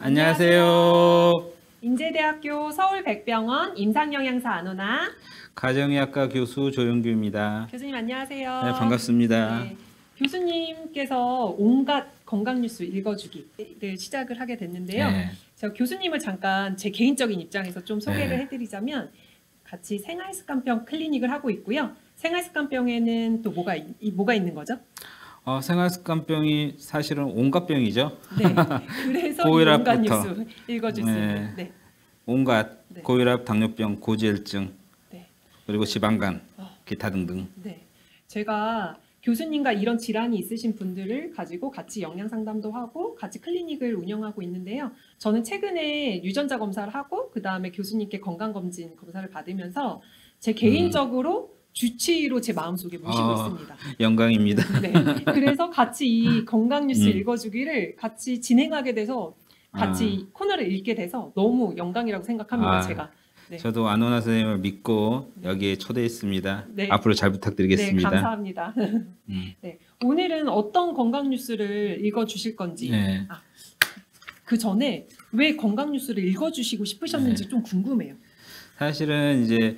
안녕하세요. 인제대학교 서울백병원 임상영양사 안호나 가정의학과 교수 조영규입니다. 교수님 안녕하세요. 네, 반갑습니다. 네, 교수님께서 온갖 건강 뉴스 읽어주기를 시작을 하게 됐는데요. 네. 제가 교수님을 잠깐 제 개인적인 입장에서 좀 소개를 네. 해드리자면 같이 생활습관병 클리닉을 하고 있고요. 생활습관병에는 또 뭐가 있는 거죠? 생활습관병이 사실은 온갖 병이죠. 네. 그래서 이 고혈압부터. 온갖 뉴스 읽어줄 수 있는. 네. 온갖 네. 고혈압, 당뇨병, 고지혈증, 네. 그리고 지방간, 어. 기타 등등. 네. 제가 교수님과 이런 질환이 있으신 분들을 가지고 같이 영양 상담도 하고 같이 클리닉을 운영하고 있는데요. 저는 최근에 유전자 검사를 하고 그 다음에 교수님께 건강검진 검사를 받으면서 제 개인적으로 주치의로 제 마음속에 모시고 있습니다. 영광입니다. 네. 그래서 같이 이 건강 뉴스 읽어주기를 같이 진행하게 돼서 같이 코너를 읽게 돼서 너무 영광이라고 생각합니다. 제가. 네. 저도 안호나 선생님을 믿고 여기에 초대했습니다. 네. 앞으로 잘 네, 부탁드리겠습니다. 감사합니다. 네, 오늘은 어떤 건강 뉴스를 읽어주실 건지, 네. 그 전에 왜 건강 뉴스를 읽어주시고 싶으셨는지 좀 궁금해요. 사실은 이제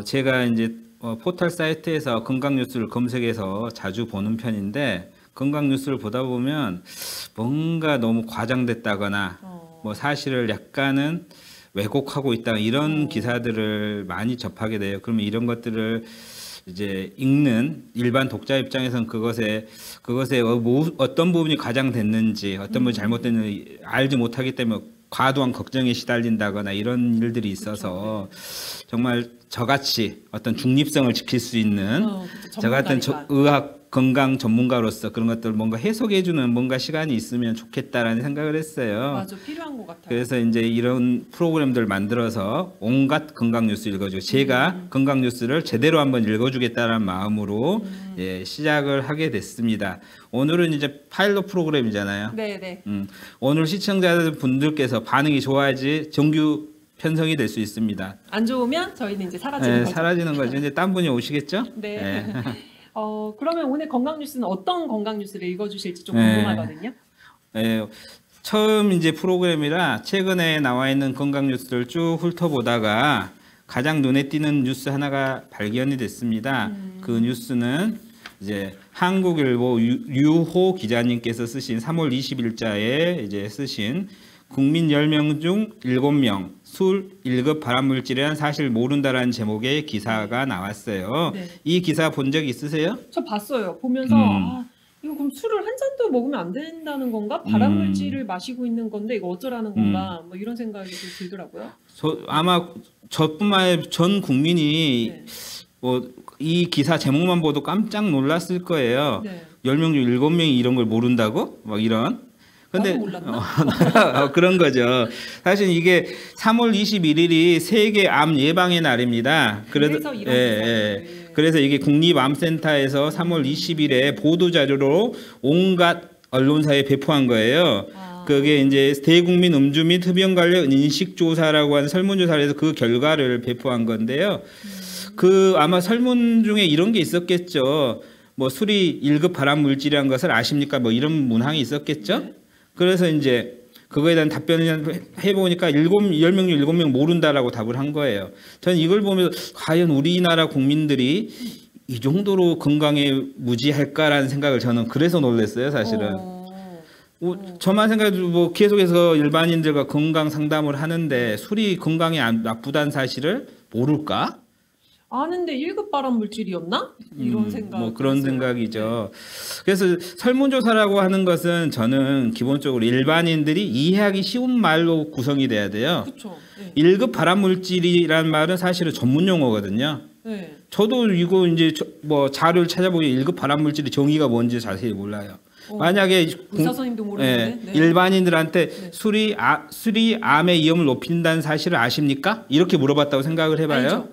제가 이제 포털 사이트에서 건강 뉴스를 검색해서 자주 보는 편인데 건강 뉴스를 보다 보면 뭔가 너무 과장됐다거나 뭐 사실을 약간은 왜곡하고 있다 이런 기사들을 많이 접하게 돼요. 그러면 이런 것들을 이제 읽는 일반 독자 입장에서는 그것에 어떤 부분이 과장됐는지 어떤 부분이 잘못됐는지 알지 못하기 때문에 과도한 걱정에 시달린다거나 이런 일들이 있어서 정말 저같이 어떤 중립성을 지킬 수 있는 저 같은 의학 건강 전문가로서 그런 것들 뭔가 해석해주는 뭔가 시간이 있으면 좋겠다라는 생각을 했어요. 맞아, 필요한 것 같아요. 그래서 이제 이런 프로그램들 만들어서 온갖 건강 뉴스 읽어주고 제가 건강 뉴스를 제대로 한번 읽어주겠다는 마음으로 시작을 하게 됐습니다. 오늘은 이제 파일럿 프로그램이잖아요. 네네. 오늘 시청자분들께서 반응이 좋아야지 정규 편성이 될 수 있습니다. 안 좋으면 저희는 이제 사라지는 거죠. 사라지는 거죠. 이제 딴 분이 오시겠죠? 네. 그러면 오늘 건강 뉴스는 어떤 건강 뉴스를 읽어주실지 좀 궁금하거든요. 네. 처음 이제 프로그램이라 최근에 나와 있는 건강 뉴스를 쭉 훑어보다가 가장 눈에 띄는 뉴스 하나가 발견이 됐습니다. 그 뉴스는 이제 한국일보 유호 기자님께서 쓰신 3월 20일자에 이제 쓰신 국민 10명 중 7명 술 1급 발암물질이란 사실 모른다라는 제목의 기사가 나왔어요. 네. 이 기사 본 적 있으세요? 저 봤어요. 보면서 이거 그럼 술을 한 잔도 먹으면 안 된다는 건가? 발암물질을 마시고 있는 건데 이거 어쩌라는 건가? 뭐 이런 생각이 좀 들더라고요. 아마 저뿐만 아니라 전 국민이 이 기사 제목만 보도 깜짝 놀랐을 거예요. 네. 10명 중 7명이 이런 걸 모른다고? 막 이런. 근데 그런 거죠. 사실 이게 3월 21일이 세계 암 예방의 날입니다. 그래서 이런 그래서 이게 국립암센터에서 3월 20일에 보도 자료로 온갖 언론사에 배포한 거예요. 그게 이제 대국민 음주 및 흡연 관련 인식 조사라고 하는 설문조사를 해서 그 결과를 배포한 건데요. 그 아마 설문 중에 이런 게 있었겠죠. 뭐 술이 1급 발암 물질이라는 것을 아십니까? 뭐 이런 문항이 있었겠죠. 그래서 이제 그거에 대한 답변을 해보니까 10명 중 7명 모른다라고 답을 한 거예요. 저는 이걸 보면서 과연 우리나라 국민들이 이 정도로 건강에 무지할까라는 생각을 저는 그래서 놀랐어요, 사실은. 저만 생각해도 뭐 계속해서 일반인들과 건강 상담을 하는데 술이 건강에 나쁘다는 사실을 모를까? 아는데 1급 발암 물질이었나? 이런 생각. 뭐 그런 생각이죠. 그래서 설문조사라고 하는 것은 저는 기본적으로 일반인들이 이해하기 쉬운 말로 구성이 돼야 돼요. 그렇죠. 네. 1급 발암 물질이란 말은 사실은 전문 용어거든요. 네. 저도 이거 이제 뭐 자료를 찾아보니 1급 발암 물질의 정의가 뭔지 자세히 몰라요. 만약에 의사 선생님도 모르는데 네. 일반인들한테 술이 암의 위험을 높인다는 사실을 아십니까? 이렇게 물어봤다고 생각을 해봐요. 알죠.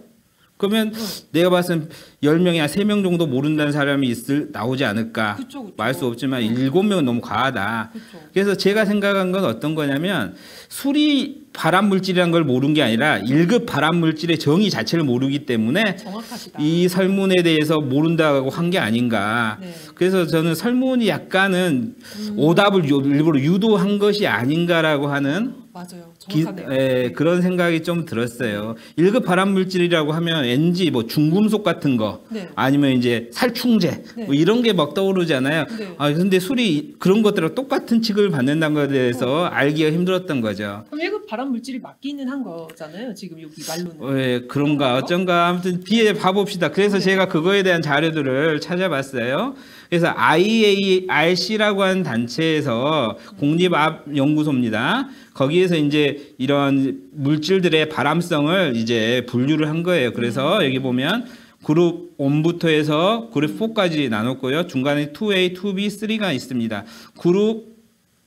그러면 내가 봤을 땐 10명이 한 3명 정도 모른다는 사람이 나오지 않을까. 그쵸. 말 수 없지만 7명은 너무 과하다. 그쵸. 그래서 제가 생각한 건 어떤 거냐면 술이 발암물질이라는 걸 모르는 게 아니라 1급 발암물질의 정의 자체를 모르기 때문에 정확하시다. 이 설문에 대해서 모른다고 한 게 아닌가. 네. 그래서 저는 설문이 약간은 오답을 일부러 유도한 것이 아닌가라고 하는 맞아요. 정확하네요. 그런 생각이 좀 들었어요. 1급 발암물질이라고 하면 NG, 뭐 중금속 같은 거, 네. 아니면 이제 살충제, 네. 뭐 이런 게 막 떠오르잖아요. 네. 아, 근데 술이 그런 것들하고 똑같은 취급을 받는다는 것에 대해서 알기가 힘들었던 거죠. 그럼 1급 발암 물질이 맞기는 한 거잖아요. 지금 여기 말로는. 그런가 어쩐가 아무튼 뒤에 봐봅시다. 그래서 네. 제가 그거에 대한 자료들을 찾아봤어요. 그래서 IARC라고 하는 단체에서 국립암연구소입니다. 거기에서 이제 이런 물질들의 발암성을 이제 분류를 한 거예요. 그래서 여기 보면 그룹 1부터 해서 그룹 4까지 나눴고요. 중간에 2A, 2B, 3가 있습니다. 그룹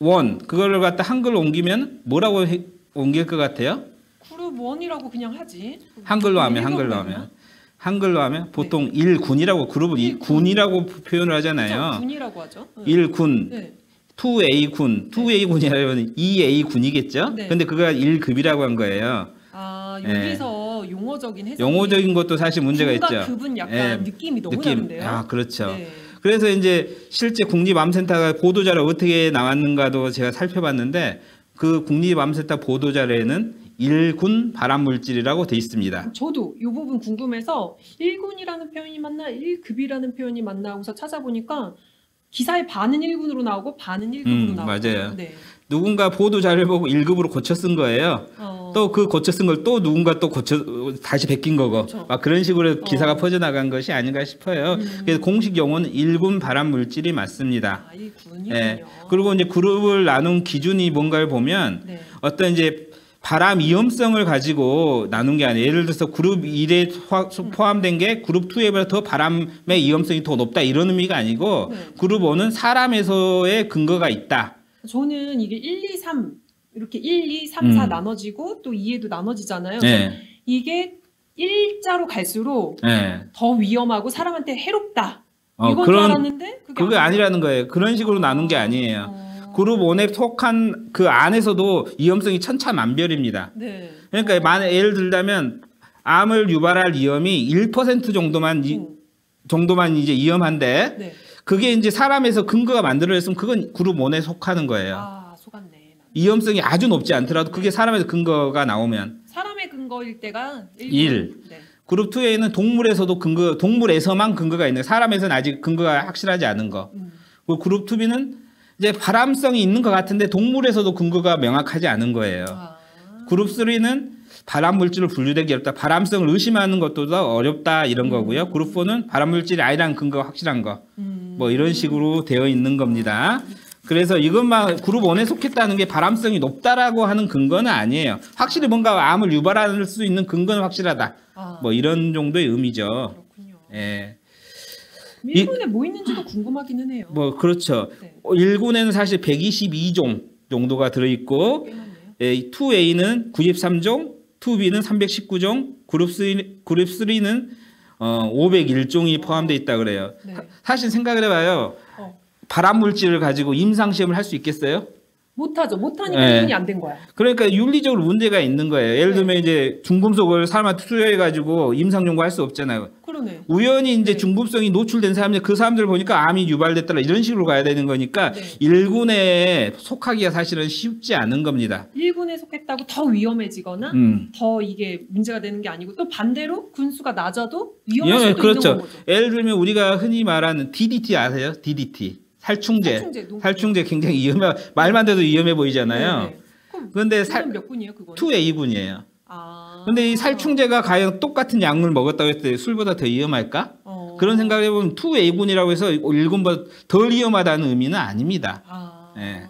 1 그거를 갖다 한글로 옮기면 뭐라고 옮길 것 같아요? 그룹 1이라고 그냥 하지. 한글로 하면 한글로 하면 보통 1군이라고 그룹을 1군이라고 표현을 하잖아요. 군이라고 하죠. 1군, 네. 2A군, 2A군이라면 2A군이겠죠? 네. 근데 그거가 1급이라고 한 거예요. 아 여기서 용어적인 해석. 용어적인 것도 사실 문제가 군과 있죠. 급은 약간 예, 느낌이 너무 다른데요. 아, 그렇죠. 네. 그래서 이제 실제 국립암센터가 보도자료 어떻게 나왔는가도 제가 살펴봤는데 그 국립암센터 보도자료에는 1군 발암물질이라고 돼 있습니다. 저도 이 부분 궁금해서 1군이라는 표현이 맞나 1급이라는 표현이 맞나 하고서 찾아보니까 기사에 반은 1군으로 나오고 반은 1급으로 나오고. 맞아요. 네. 누군가 보도자료를 보고 1급으로 고쳐 쓴 거예요. 또 그 고쳐 쓴 걸 또 누군가 또 고쳐 다시 베낀 거고 그렇죠. 막 그런 식으로 기사가 퍼져나간 것이 아닌가 싶어요. 그래서 공식 용어는 1군 발암물질이 맞습니다. 아 1군이군요. 예. 그리고 이제 그룹을 나눈 기준이 뭔가를 보면 네. 어떤 이제 발암 위험성을 가지고 나눈 게 아니에요. 예를 들어서 그룹 1에 포함된 게 그룹 2에보다 더 발암의 위험성이 더 높다 이런 의미가 아니고 네. 그룹 5는 사람에서의 근거가 있다. 저는 이게 1, 2, 3 이렇게 1, 2, 3, 4 나눠지고 또 2에도 나눠지잖아요. 그래서 네. 이게 일자로 갈수록 네. 더 위험하고 사람한테 해롭다. 이건 줄 그런 알았는데 그게 아니라는 거예요. 그런 식으로 나눈 게 아니에요. 그룹 1에 속한 그 안에서도 위험성이 천차만별입니다. 네. 그러니까 만약 예를 들자면 암을 유발할 위험이 1% 정도만 이제 위험한데 네. 그게 이제 사람에서 근거가 만들어졌으면 그건 그룹 1에 속하는 거예요. 아 속았네. 위험성이 아주 높지 않더라도 그게 사람에서 근거가 나오면 사람의 근거일 때가 1. 네. 그룹 2에는 동물에서만 근거가 있는 사람에서는 아직 근거가 확실하지 않은 거. 그리고 그룹 2B는 이제 발암성이 있는 것 같은데 동물에서도 근거가 명확하지 않은 거예요. 아. 그룹 3는 발암물질로 분류되기 어렵다. 발암성을 의심하는 것도 더 어렵다 이런 거고요. 그룹 4는 발암물질이 아니라는 근거가 확실한 거. 뭐 이런 식으로 되어 있는 겁니다. 그래서 이것만 그룹 1에 속했다는 게 발암성이 높다라고 하는 근거는 아니에요. 확실히 뭔가 암을 유발할 수 있는 근거는 확실하다. 아. 뭐 이런 정도의 의미죠. 그렇군요. 예. 일본에 뭐 있는지도 궁금하기는 해요. 뭐 그렇죠. 네. 1군에는 사실 122종 정도가 들어있고 꽤 많네요. 2A는 93종, 2B는 319종, 그룹 3는 501종이 포함되어 있다 그래요. 네. 사실 생각을 해봐요. 어. 발암물질을 가지고 임상시험을 할 수 있겠어요? 못하죠. 못하니까 네. 1군이 안 된 거야. 그러니까 윤리적으로 문제가 있는 거예요. 예를 들면 이제 중금속을 사람한테 투여해가지고 임상 연구할 수 없잖아요. 그러네. 우연히 이제 네. 중금속이 노출된 사람들 그 사람들 보니까 암이 유발됐더라 이런 식으로 가야 되는 거니까 네. 1군에 속하기가 사실은 쉽지 않은 겁니다. 1군에 속했다고 더 위험해지거나 더 이게 문제가 되는 게 아니고 또 반대로 군수가 낮아도 위험할 수도 그렇죠. 있는 거죠. 예를 들면 우리가 흔히 말하는 DDT 아세요? DDT 살충제. 농구. 살충제 굉장히 말만 돼도 위험해 보이잖아요. 네. 그럼 그런데 몇 군이에요, 그거는? 2A군이에요. 아. 근데 이 살충제가 과연 똑같은 약물 먹었다고 했을 때 술보다 더 위험할까? 그런 생각을 해보면 2A군이라고 해서 1군보다 덜 위험하다는 의미는 아닙니다. 아. 예.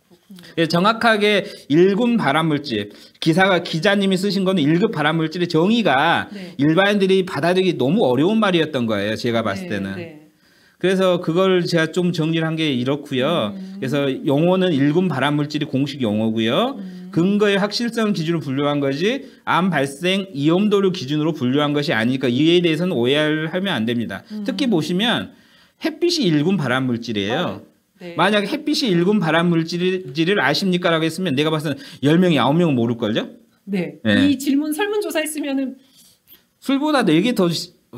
그렇군요. 그래서 정확하게 1군 발암물질 기자님이 쓰신 거는 1급 발암물질의 정의가 네. 일반인들이 받아들이기 너무 어려운 말이었던 거예요. 제가 봤을 네, 때는. 네. 그래서 그걸 제가 좀 정리를 한 게 이렇고요. 그래서 용어는 1군 발암물질이 공식 용어고요. 근거의 확실성 기준으로 분류한 거지 암 발생 위험도를 기준으로 분류한 것이 아니니까 이에 대해서는 오해를 하면 안 됩니다. 특히 보시면 햇빛이 1군 발암물질이에요. 네. 만약에 햇빛이 1군 발암물질을 아십니까? 라고 했으면 내가 봤을 때 10명이 9명은 모를걸요? 네. 네. 이 질문 설문조사 했으면은 술보다 4개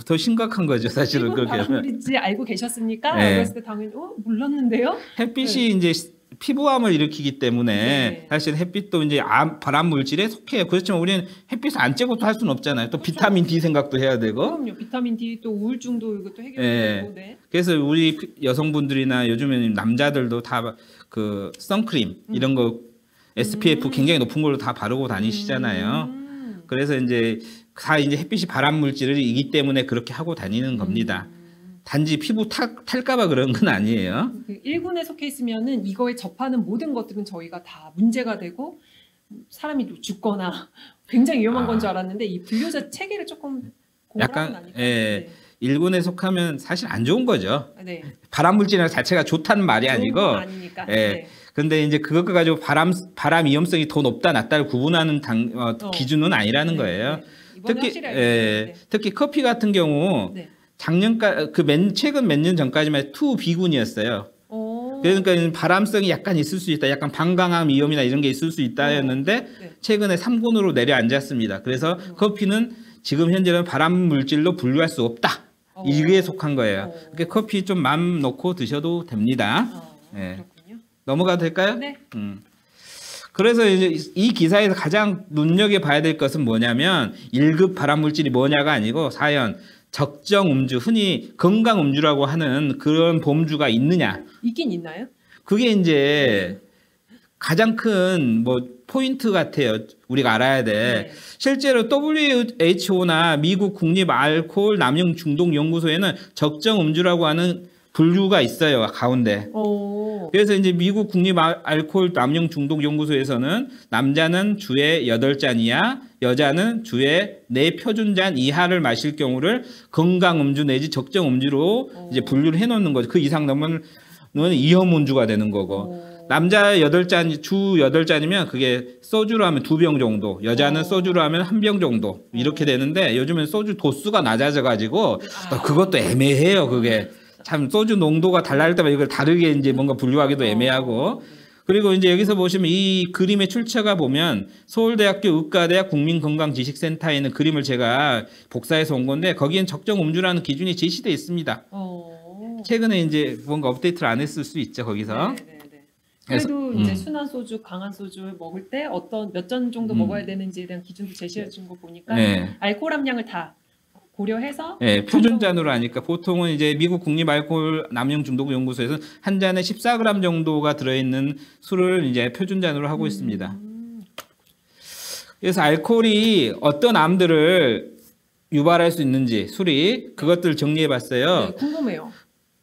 더 심각한 거죠. 사실은 그렇게 하면. 발암물인지 알고 계셨습니까? 네. 그랬을 때 당연히 몰랐는데요. 햇빛이 이제 피부암을 일으키기 때문에 네. 사실 햇빛도 이제 발암 물질에 속해요. 그렇지만 우리는 햇빛을 안 쬐고 또 할 수는 없잖아요. 또 비타민 D 생각도 해야 되고. 그럼요. 비타민 D 또 우울증도 이것도 네. 해결되고. 네. 그래서 우리 여성분들이나 요즘에는 남자들도 다 그 선크림 이런 거 SPF 굉장히 높은 걸로 다 바르고 다니시잖아요. 그래서 이제 다 이제 햇빛이 발암 물질이기 때문에 그렇게 하고 다니는 겁니다. 단지 피부 탈까봐 그런 건 아니에요. 그 1군에 속해 있으면은 이거에 접하는 모든 것들은 저희가 다 문제가 되고 사람이 죽거나 굉장히 위험한 건 줄 알았는데 이 분류자 체계를 조금 공부하고 약간 나니까 예, 1군에 속하면 사실 안 좋은 거죠. 네. 발암 물질 자체가 좋다는 말이 좋은 아니고. 건 아니니까. 예. 네. 근데 이제 그것 가지고 발암 위험성이 더 높다 낮다를 구분하는 기준은 아니라는 네, 거예요. 네. 이번에 특히 확실히 알겠어요. 특히 커피 같은 경우 네. 작년까 최근 몇 년 전까지만 2B군이었어요. 오. 그러니까 발암성이 약간 있을 수 있다. 약간 방광암 위험이나 이런 게 있을 수 있다였는데 네. 최근에 3군으로 내려앉았습니다. 그래서 커피는 지금 현재는 발암 물질로 분류할 수 없다. 이게 속한 거예요. 그러니까 커피 좀 마음 놓고 드셔도 됩니다. 예. 그렇군요. 넘어가도 될까요? 네. 그래서 이제 이 기사에서 가장 눈여겨봐야 될 것은 뭐냐면 1급 발암물질이 뭐냐가 아니고 사연 적정 음주, 흔히 건강 음주라고 하는 그런 범주가 있느냐. 있긴 있나요? 그게 이제 가장 큰 뭐 포인트 같아요. 우리가 알아야 돼. 네. 실제로 WHO나 미국 국립 알코올 남용 중독 연구소에는 적정 음주라고 하는 분류가 있어요. 가운데. 오. 그래서 이제 미국 국립 알코올 남용 중독 연구소에서는 남자는 주에 8잔 이하, 여자는 주에 4표준잔 이하를 마실 경우를 건강 음주 내지 적정 음주로 이제 분류를 해 놓는 거죠. 그 이상 넘으면 위험 음주가 되는 거고. 남자 8잔, 주 8잔이면 그게 소주로 하면 2병 정도, 여자는 소주로 하면 1병 정도 이렇게 되는데 요즘엔 소주 도수가 낮아져 가지고 또 그것도 애매해요. 그게 참 소주 농도가 달라질 때마다 이걸 다르게 이제 뭔가 분류하기도 애매하고. 그리고 이제 여기서 보시면 이 그림의 출처가 보면 서울대학교 의과대학 국민건강지식센터에 있는 그림을 제가 복사해서 온 건데 거기엔 적정 음주라는 기준이 제시되어 있습니다. 최근에 이제 뭔가 업데이트를 안 했을 수 있죠, 거기서. 네. 그래도 이제 순한 소주, 강한 소주 먹을 때 어떤 몇 잔 정도 먹어야 되는지에 대한 기준도 제시해 준 거 보니까 네. 알코올 함량을 다 고려해서 네, 표준잔으로 하니까 보통은 이제 미국 국립 알코올 남용 중독 연구소에서는 한 잔에 14g 정도가 들어있는 술을 이제 표준잔으로 하고 있습니다. 그래서 알코올이 어떤 암들을 유발할 수 있는지 술이 그것들 정리해봤어요. 네, 궁금해요.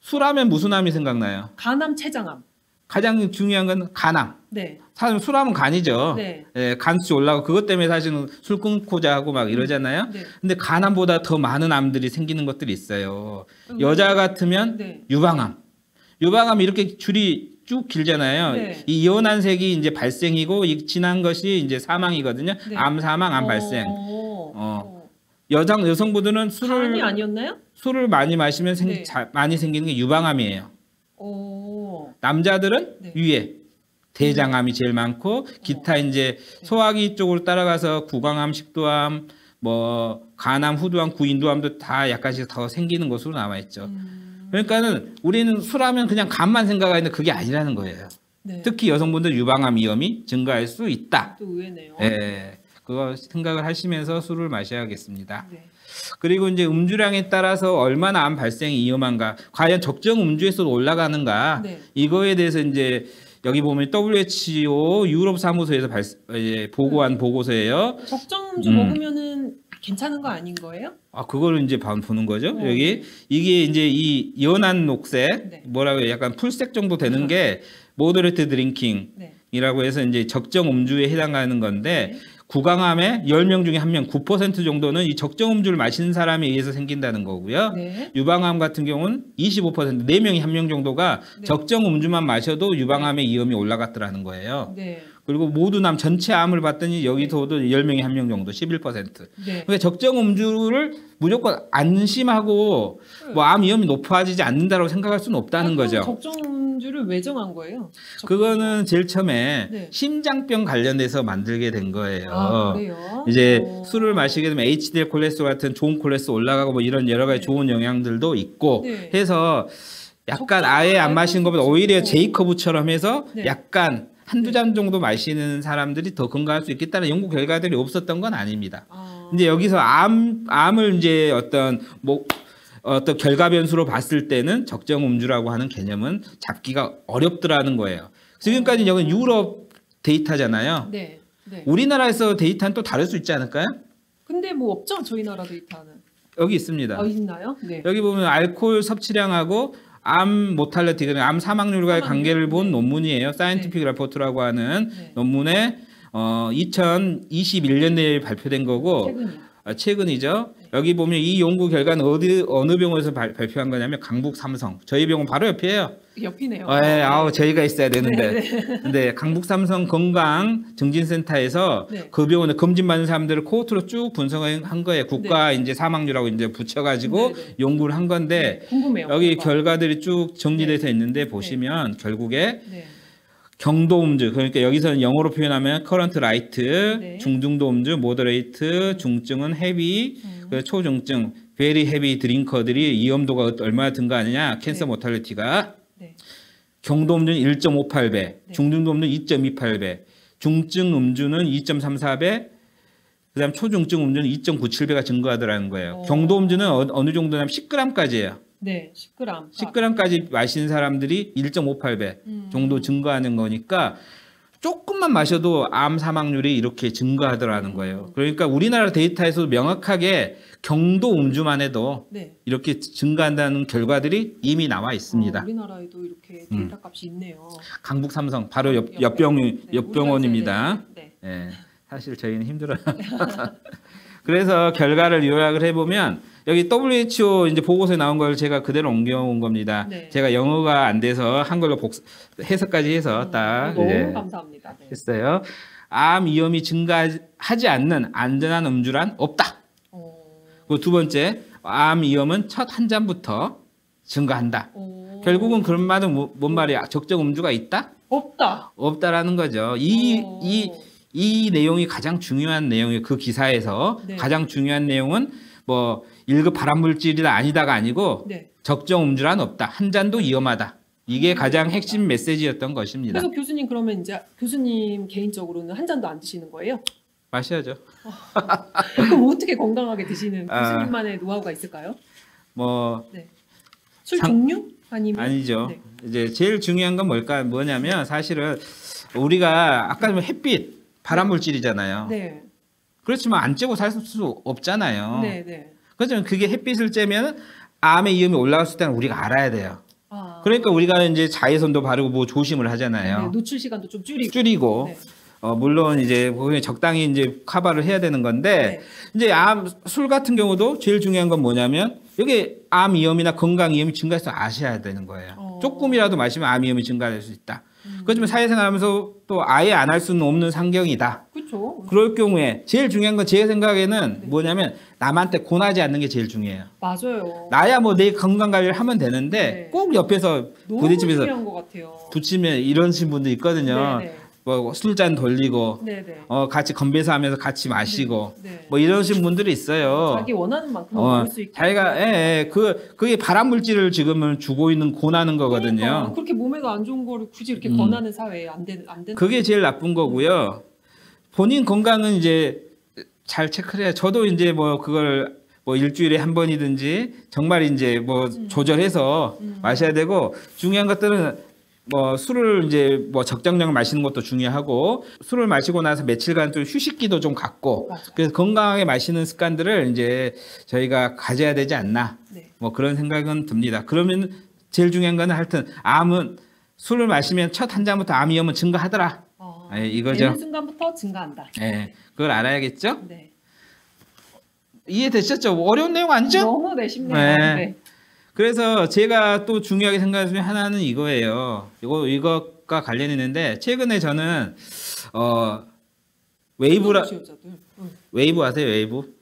술하면 무슨 암이 생각나요? 간암, 췌장암. 가장 중요한 건 간암. 네. 사실 술하면 간이죠. 네. 예, 간수치 올라가고 그것 때문에 사실은 술 끊고자 하고 막 이러잖아요. 네. 근데 간암보다 더 많은 암들이 생기는 것들이 있어요. 여자 같으면 네. 유방암. 유방암 이렇게 줄이 쭉 길잖아요. 네. 이 이온환색이 이제 발생이고 이 진한 것이 이제 사망이거든요. 네. 암 사망, 암 발생. 어. 여성분들은 간이 아니었나요? 술을 많이 마시면 네. 많이 생기는 게 유방암이에요. 남자들은 네. 위에 대장암이 제일 많고 기타 이제 소화기 쪽으로 따라가서 구강암, 식도암, 뭐 간암, 후두암, 구인두암도 다 약간씩 더 생기는 것으로 나와 있죠. 그러니까는 우리는 술하면 그냥 간만 생각하는데 그게 아니라는 거예요. 네. 특히 여성분들 유방암 위험이 증가할 수 있다. 또 의외네요. 예, 그거 생각을 하시면서 술을 마셔야겠습니다. 네. 그리고 이제 음주량에 따라서 얼마나 암 발생이 위험한가, 과연 적정 음주에서도 올라가는가, 네. 이거에 대해서 이제 여기 보면 WHO 유럽 사무소에서 보고한 보고서예요. 적정 음주 먹으면은 괜찮은 거 아닌 거예요? 아, 그거를 이제 보는 거죠. 여기 이게 이제 이 연한 녹색, 네. 뭐라고 해요? 약간 풀색 정도 되는 게 모더레이트 드링킹. 네. 이라고 해서 이제 적정 음주에 해당하는 건데 구강암에 10명 중에 1명, 9% 정도는 이 적정 음주를 마시는 사람에 의해서 생긴다는 거고요. 네. 유방암 같은 경우는 25%, 4명이 1명 정도가 네. 적정 음주만 마셔도 유방암의 위험이 올라갔더라는 거예요. 네. 그리고 모든 암 전체 암을 봤더니 여기서도 10명에 1명 정도, 11%. 네. 그러니까 적정 음주를 무조건 안심하고 뭐 암 위험이 높아지지 않는다고 생각할 수는 없다는 거죠. 적정 음주를 왜 정한 거예요? 그거는 제일 처음에 네. 심장병 관련돼서 만들게 된 거예요. 아, 그래요? 이제 오. 술을 마시게 되면 HDL 콜레스테롤 같은 좋은 콜레스테롤 올라가고 뭐 이런 여러 가지 네. 좋은 영향들도 있고 네. 해서 약간 적정 아예 안 마시는 것보다 오히려 오. 제이커브처럼 해서 네. 약간 한두 네. 잔 정도 마시는 사람들이 더 건강할 수 있겠다는 연구 결과들이 없었던 건 아닙니다. 아. 이제 여기서 암을 이제 어떤 결과 변수로 봤을 때는 적정 음주라고 하는 개념은 잡기가 어렵더라는 거예요. 지금까지 여기 유럽 데이터잖아요. 네. 네. 우리나라에서 데이터는 또 다를 수 있지 않을까요? 근데 뭐 없죠? 저희 나라 데이터는. 여기 있습니다. 있나요? 네. 여기 보면 알코올 섭취량하고 암 모탈리티, 그러니까 암 사망률과의 사망률? 관계를 본 네. 논문이에요. 사이언티픽 레포트라고 하는 네. 논문에 2021년에 발표된 거고 최근이요. 최근이죠. 여기 보면 이 연구 결과는 어느 병원에서 발표한 거냐면 강북 삼성. 저희 병원 바로 옆이에요. 옆이네요. 저희가 있어야 되는데. 네, 네. 근데 강북 삼성 건강 증진센터에서 네. 그 병원에 검진받는 사람들을 코호트로 쭉 분석한 거예요. 국가 이제 사망률하고 이제 붙여가지고 네, 네. 연구를 한 건데 궁금해요. 여기 뭔가. 결과들이 쭉 정리돼서 있는데 보시면 결국에 네. 경도 음주, 그러니까 여기서는 영어로 표현하면 커런트 라이트, 네. 중등도 음주, 모더레이트, 중증은 헤비, 그리고 초중증, 베리 헤비 드링커들이 위험도가 얼마나 증가하느냐, 캔서 네. 모탈리티가 네. 경도 음주는 1.58배, 네. 중등도 음주는 2.28배, 중증 음주는 2.34배, 그다음 초중증 음주는 2.97배가 증가하더라는 거예요. 경도 음주는 어느 정도냐면 10g까지예요. 네. 10g. 10g까지 마시는 사람들이 1.58배 정도 증가하는 거니까 조금만 마셔도 암 사망률이 이렇게 증가하더라는 거예요. 그러니까 우리나라 데이터에서도 명확하게 경도 음주만 해도 네. 이렇게 증가한다는 결과들이 이미 나와 있습니다. 우리나라에도 이렇게 데이터 값이 있네요. 강북 삼성 바로 네, 옆병원입니다. 네. 예, 사실 저희는 힘들어요. 그래서 결과를 요약을 해보면 여기 WHO 이제 보고서에 나온 걸 제가 그대로 옮겨온 겁니다. 네. 제가 영어가 안 돼서 한글로 해석까지 해서 딱 너무 이제 감사합니다. 네. 했어요. 암 위험이 증가하지 않는 안전한 음주란 없다. 그리고 두 번째, 암 위험은 첫 한 잔부터 증가한다. 결국은 그런 말은 뭔 말이야? 적정 음주가 있다? 없다. 없다라는 거죠. 이 내용이 가장 중요한 내용이에요. 그 기사에서 네. 가장 중요한 내용은 뭐 1급 발암물질이다 아니다가 아니고 네. 적정 음주란 없다. 한 잔도 위험하다. 이게 가장 핵심 메시지였던 것입니다. 그래서 교수님 그러면 이제 교수님 개인적으로는 한 잔도 안 드시는 거예요? 마셔야죠. 그럼 어떻게 건강하게 드시는 아. 교수님만의 노하우가 있을까요? 뭐 술 종류 아니면 아니죠. 네. 이제 제일 중요한 건 뭐냐면 사실은 우리가 아까 햇빛 발암물질이잖아요. 네. 그렇지만 안 쬐고 살 수 없잖아요. 네, 네. 그렇지만 그게 햇빛을 쬐면 암의 위험이 올라갔을 때는 우리가 알아야 돼요. 아. 그러니까 우리가 이제 자외선도 바르고 뭐 조심을 네, 하잖아요. 노출 시간도 좀 줄이고. 줄이고 네. 물론 이제 적당히 이제 커버를 해야 되는 건데 이제 술 같은 경우도 제일 중요한 건 뭐냐면 여기 암 위험이나 건강 위험이 증가해서 아셔야 되는 거예요. 조금이라도 마시면 암 위험이 증가할 수 있다. 그렇지만 사회생활하면서 또 아예 안 할 수는 없는 상경이다. 그렇죠. 그럴 경우에 제일 중요한 건 제 생각에는 뭐냐면 남한테 고나지 않는 게 제일 중요해요. 맞아요. 나야 뭐 내 건강 관리를 하면 되는데 네. 꼭 옆에서 너무 부딪히면서 중요한 것 같아요. 붙이면 이러신 분도 있거든요. 네, 네. 뭐 술잔 돌리고 네, 네. 같이 건배사하면서 같이 마시고 네. 뭐 이러신 분들이 있어요. 자기 원하는 만큼 먹을 수 있게. 자기가 그게 발암 물질을 지금은 주고 있는 고나는 거거든요. 그러니까 그렇게 몸에도 안 좋은 거를 굳이 이렇게 권하는 사회에 안 되는. 그게 제일 나쁜 거고요. 본인 건강은 이제 잘 체크를 해야. 저도 이제 뭐 그걸 뭐 일주일에 한 번이든지 정말 이제 뭐 조절해서 마셔야 되고 중요한 것들은 뭐 술을 이제 뭐 적정량 마시는 것도 중요하고 술을 마시고 나서 며칠간 좀 휴식기도 좀 갖고 맞아. 그래서 건강하게 마시는 습관들을 이제 저희가 가져야 되지 않나 네. 뭐 그런 생각은 듭니다. 그러면 제일 중요한 거는 하여튼 암은 술을 마시면 첫 한 잔부터 암 위험은 증가하더라. 예, 이거죠. 되는 순간부터 증가한다. 예, 그걸 알아야겠죠? 네. 이해되셨죠? 어려운 내용 아니죠? 너무 쉽네요. 네. 네. 그래서 제가 또 중요하게 생각하는 중에 하나는 이것과 관련있는데 최근에 저는 웨이브 아세요? 웨이브?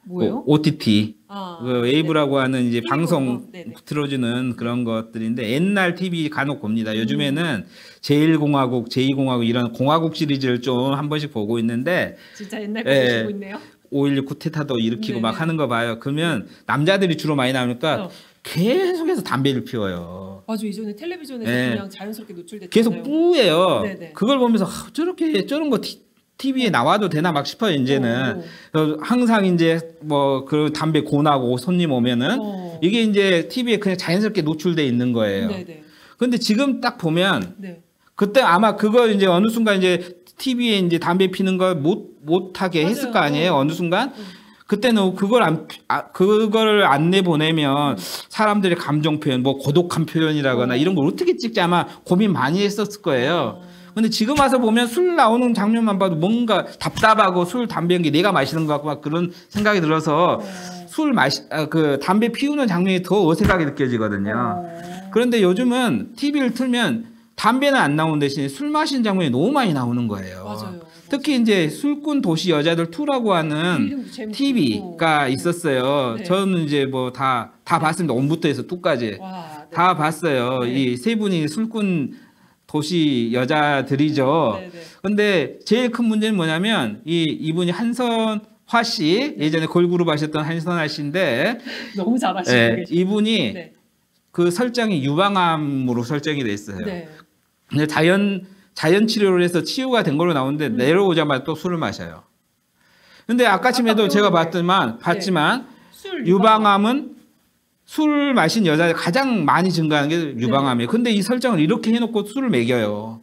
뭐예요? OTT 그 웨이브라고 네. 하는 이제 TV 방송 보는 거? 네네. 틀어주는 그런 것들인데 옛날 TV 간혹 봅니다. 요즘에는 제1공화국, 제2공화국 이런 공화국 시리즈를 좀 한 번씩 보고 있는데 진짜 옛날 거 예. 보시고 있네요. 5.16 쿠데타도 일으키고 네네. 막 하는 거 봐요. 그러면 남자들이 주로 많이 나오니까 계속해서 담배를 피워요. 맞아, 이전에 텔레비전에서 네. 그냥 자연스럽게 노출됐잖아요. 계속 뿌예요. 네네. 그걸 보면서 저런 거 TV에 나와도 되나 막 싶어요. 이제는 항상 이제 뭐 그 담배 고나고 손님 오면은 이게 이제 TV에 그냥 자연스럽게 노출돼 있는 거예요. 네네. 근데 지금 딱 보면 네. 그때 아마 그거 이제 어느 순간 이제 TV에 이제 담배 피는 걸 못하게 맞아요. 했을 거 아니에요. 어느 순간. 그때는 그거를 안 내보내면 사람들의 감정 표현, 뭐 고독한 표현이라거나 이런 걸 어떻게 찍지 아마 고민 많이 했었을 거예요. 근데 지금 와서 보면 술 나오는 장면만 봐도 뭔가 답답하고 술, 담배 연기 내가 마시는 것 같고 막 그런 생각이 들어서 그 담배 피우는 장면이 더 어색하게 느껴지거든요. 그런데 요즘은 TV를 틀면 담배는 안 나오는 대신에 술 마시는 장면이 너무 많이 나오는 거예요. 맞아요. 특히 이제 술꾼 도시 여자들 2라고 하는 이름도 재밌고. TV가 있었어요. 네. 저는 이제 뭐 다 봤습니다. 1부터 해서 2까지. 와, 네. 다 봤어요. 네. 이 세 분이 술꾼 도시 여자들이죠. 네네. 근데 제일 큰 문제는 뭐냐면 이분이 한선화 씨, 예전에 걸그룹 하셨던 한선화 씨인데 너무 잘하시고 계시죠. 이분이 네. 그 설정이 유방암으로 설정이 돼 있어요. 네. 근데 자연 치료를 해서 치유가 된 걸로 나오는데 내려오자마자 또 술을 마셔요. 근데 아까쯤에도 제가 봤지만 술 유방암은 술 마신 여자가 가장 많이 증가하는 게 유방암이에요. 근데 이 설정을 이렇게 해놓고 술을 먹여요.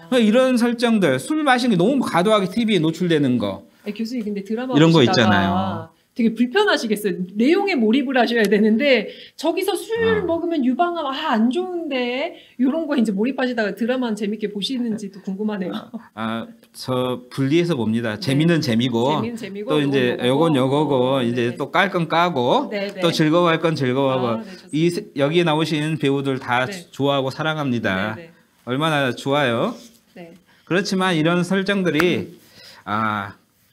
그러니까 이런 설정들, 술 마시는 게 너무 과도하게 TV에 노출되는 거. 아니, 교수님 근데 드라마 이런 거 보시다가 있잖아요. 되게 불편하시겠어요. 내용에 몰입을 하셔야 되는데 저기서 술 먹으면 유방암 안 좋은데 이런 거 이제 몰입하시다가 드라마는 재밌게 보시는지도 궁금하네요. 저 분리해서 봅니다. 재미는 재미고, 재미는 재미고 또 이제 요건 요거고, 이제 또 깔 건 까고, 네네. 또 즐거워할 건 즐거워하고, 네, 좋습니다. 여기에 나오신 배우들 다 네. 좋아하고 사랑합니다. 네네. 얼마나 좋아요. 네. 그렇지만 이런 설정들이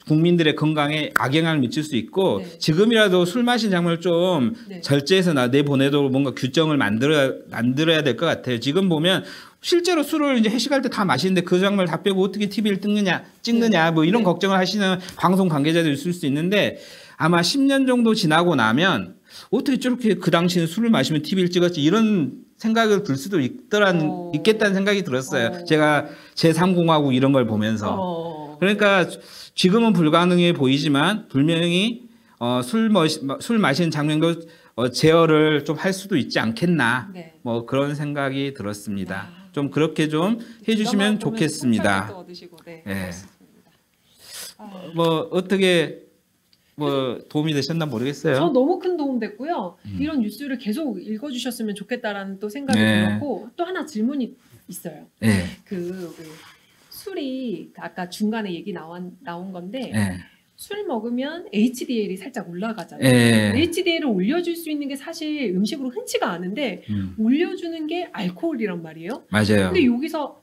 국민들의 건강에 악영향을 미칠 수 있고 네. 지금이라도 술 마신 장면을 좀 네. 절제해서 내보내도록 뭔가 규정을 만들어야 될 것 같아요. 지금 보면 실제로 술을 이제 회식할 때 다 마시는데 그 장면을 다 빼고 어떻게 TV를 찍느냐 뭐 이런 네. 걱정을 하시는 방송 관계자들이 있을 수 있는데 아마 10년 정도 지나고 나면 어떻게 저렇게 그 당시에 술을 마시면 TV를 찍었지 이런 생각을 들 수도 있겠다는 생각이 들었어요. 제가 제3공화국 이런 걸 보면서. 그러니까 지금은 불가능해 보이지만 분명히 술 마시는 장면도 제어를 좀 할 수도 있지 않겠나. 네. 뭐 그런 생각이 들었습니다. 좀 그렇게 좀 해주시면 좋겠습니다. 또 얻으시고, 네. 예. 고맙습니다. 뭐 어떻게 뭐 도움이 되셨나 모르겠어요. 저 너무 큰 도움 됐고요. 이런 뉴스를 계속 읽어주셨으면 좋겠다라는 또 생각이 네. 들었고 또 하나 질문이 있어요. 네. 그 술이 아까 중간에 얘기 나온 건데 네. 술 먹으면 HDL이 살짝 올라가잖아요. 네. HDL을 올려줄 수 있는 게 사실 음식으로 흔치가 않은데 올려주는 게 알코올이란 말이에요. 맞아요. 근데 여기서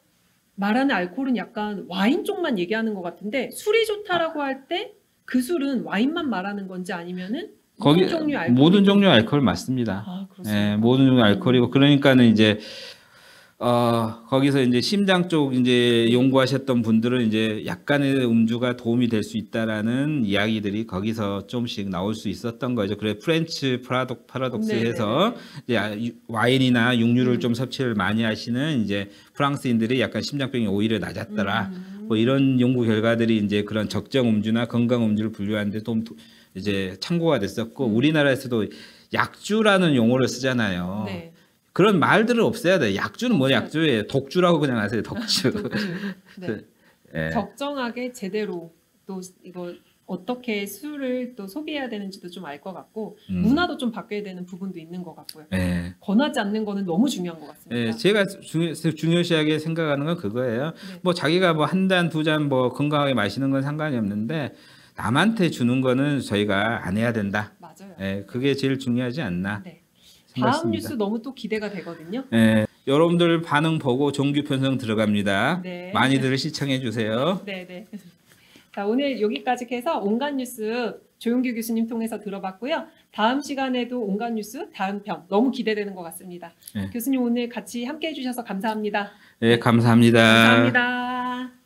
말하는 알코올은 약간 와인 쪽만 얘기하는 것 같은데 술이 좋다라고 할 때 그 술은 와인만 말하는 건지 아니면은 모든 종류 알코올? 모든 종류 알코올 맞습니다. 그렇습니다. 예, 모든 종류 알코올이고 그러니까는 이제 거기서 이제 심장 쪽 이제 연구하셨던 분들은 이제 약간의 음주가 도움이 될 수 있다라는 이야기들이 거기서 좀씩 나올 수 있었던 거죠. 그래 프렌치 파라독스에서 이제 와인이나 육류를 좀 섭취를 많이 하시는 이제 프랑스인들이 약간 심장병이 오히려 낮았더라. 뭐 이런 연구 결과들이 이제 그런 적정 음주나 건강 음주를 분류하는데 좀 이제 참고가 됐었고 우리나라에서도 약주라는 용어를 쓰잖아요. 네. 그런 말들을 없애야 돼. 약주는 뭐 약주예요. 독주라고 그냥 하세요. 독주. 네. 예. 적정하게 제대로 또 이거 어떻게 술을 또 소비해야 되는지도 좀 알 것 같고 문화도 좀 바뀌어야 되는 부분도 있는 것 같고요. 예. 권하지 않는 거는 너무 중요한 것 같습니다. 예, 제가 중요시하게 생각하는 건 그거예요. 네. 뭐 자기가 뭐 한 잔, 두 잔 뭐 건강하게 마시는 건 상관이 없는데 남한테 주는 거는 저희가 안 해야 된다. 맞아요. 예, 그게 제일 중요하지 않나 네. 다음 생각했습니다. 뉴스 너무 또 기대가 되거든요. 예, 여러분들 반응 보고 정규 편성 들어갑니다. 네. 많이들 시청해 주세요. 네네. 자, 오늘 여기까지 해서 온갖 뉴스 조용규 교수님 통해서 들어봤고요. 다음 시간에도 온갖 뉴스 다음 편 너무 기대되는 것 같습니다. 네. 교수님 오늘 같이 함께 해주셔서 감사합니다. 예, 감사합니다. 감사합니다.